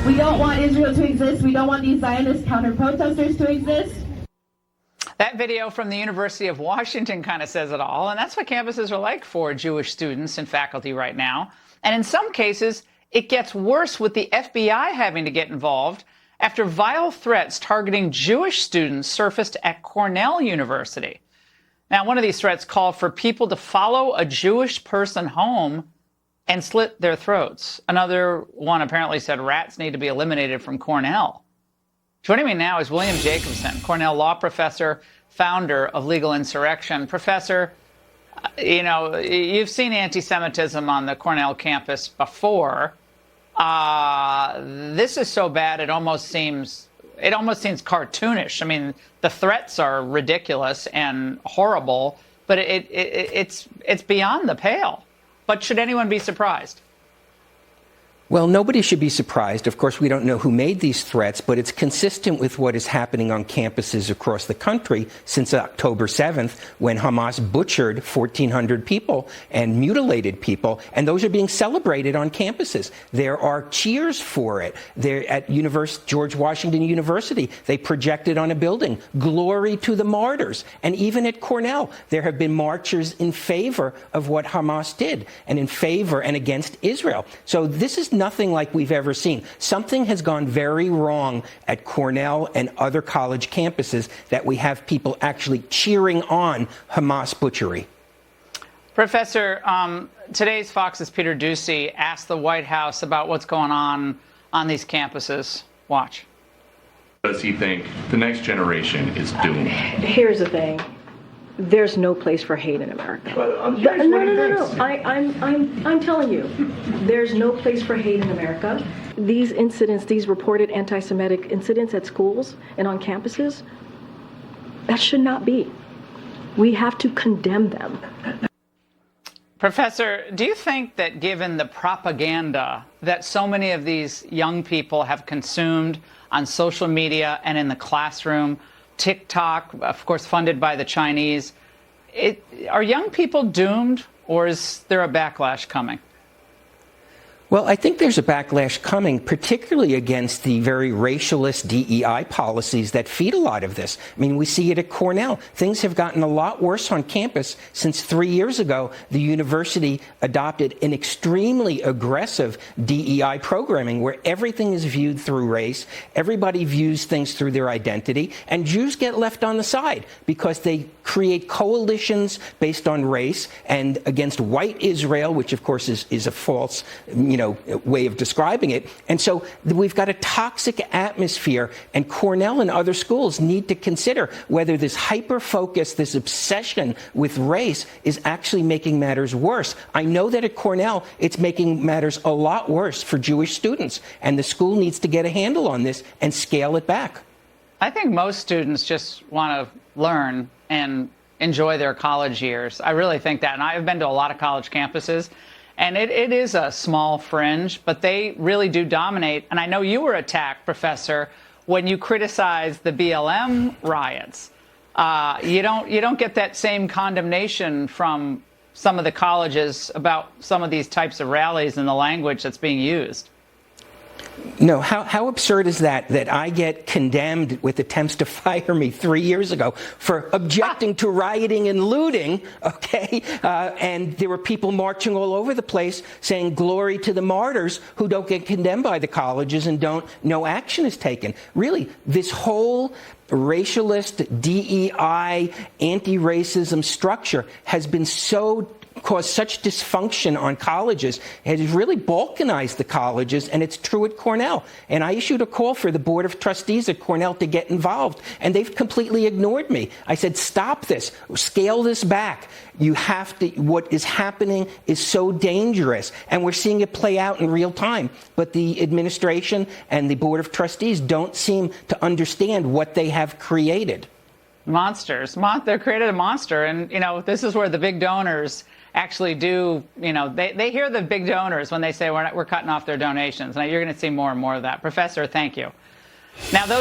We don't want Israel to exist. We don't want these Zionist counter-protesters to exist. That video from the University of Washington kind of says it all, and that's what campuses are like for Jewish students and faculty right now. And in some cases, it gets worse with the FBI having to get involved after vile threats targeting Jewish students surfaced at Cornell University. Now, one of these threats called for people to follow a Jewish person home and slit their throats. Another one apparently said rats need to be eliminated from Cornell. Joining me now is William Jacobson, Cornell law professor, founder of Legal Insurrection. Professor, you know, you've seen anti-Semitism on the Cornell campus before. This is so bad it almost seems cartoonish. I mean, the threats are ridiculous and horrible, but it's beyond the pale. But should anyone be surprised? Well, nobody should be surprised. Of course, we don't know who made these threats, but it's consistent with what is happening on campuses across the country since October 7th, when Hamas butchered 1,400 people and mutilated people, and those are being celebrated on campuses. There are cheers for it. They're at George Washington University. They projected on a building, "Glory to the martyrs." And even at Cornell, there have been marchers in favor of what Hamas did and in favor and against Israel. So this is nothing like we've ever seen. Something has gone very wrong at Cornell and other college campuses that we have people actually cheering on Hamas butchery. Professor, today's Fox's Peter Doocy asked the White House about what's going on these campuses. Watch. Does he think the next generation is doomed? Here's the thing. There's no place for hate in America. No. I'm telling you, there's no place for hate in America. These incidents, these reported anti-Semitic incidents at schools and on campuses, that should not be. We have to condemn them. Professor, do you think that given the propaganda that so many of these young people have consumed on social media and in the classroom, TikTok, of course, funded by the Chinese, are young people doomed, or is there a backlash coming? Well, I think there's a backlash coming, particularly against the very racialist DEI policies that feed a lot of this. I mean, we see it at Cornell. Things have gotten a lot worse on campus since 3 years ago. The university adopted an extremely aggressive DEI programming where everything is viewed through race. Everybody views things through their identity, and Jews get left on the side because they create coalitions based on race and against white Israel, which of course is a false, way of describing it. And so we've got a toxic atmosphere, and Cornell and other schools need to consider whether this hyper-focus, this obsession with race is actually making matters worse. I know that at Cornell, it's making matters a lot worse for Jewish students, and the school needs to get a handle on this and scale it back. I think most students just want to learn and enjoy their college years. I really think that. And I've been to a lot of college campuses, and it is a small fringe, but they really do dominate. And I know you were attacked, Professor, when you criticized the BLM riots. You don't get that same condemnation from some of the colleges about some of these types of rallies and the language that's being used. No, how absurd is that I get condemned with attempts to fire me 3 years ago for objecting to rioting and looting, okay? And there were people marching all over the place saying glory to the martyrs who don't get condemned by the colleges and no action is taken. Really, this whole racialist, DEI, anti-racism structure has been caused such dysfunction on colleges. It has really balkanized the colleges, and it's true at Cornell. And I issued a call for the Board of Trustees at Cornell to get involved, and they've completely ignored me. I said, stop this, scale this back. You have to, what is happening is so dangerous, and we're seeing it play out in real time. But the administration and the Board of Trustees don't seem to understand what they have created. Monsters. They created a monster, and, this is where the big donors actually do, they hear the big donors when they say we're cutting off their donations. Now, you're going to see more and more of that. Professor, thank you. Now, those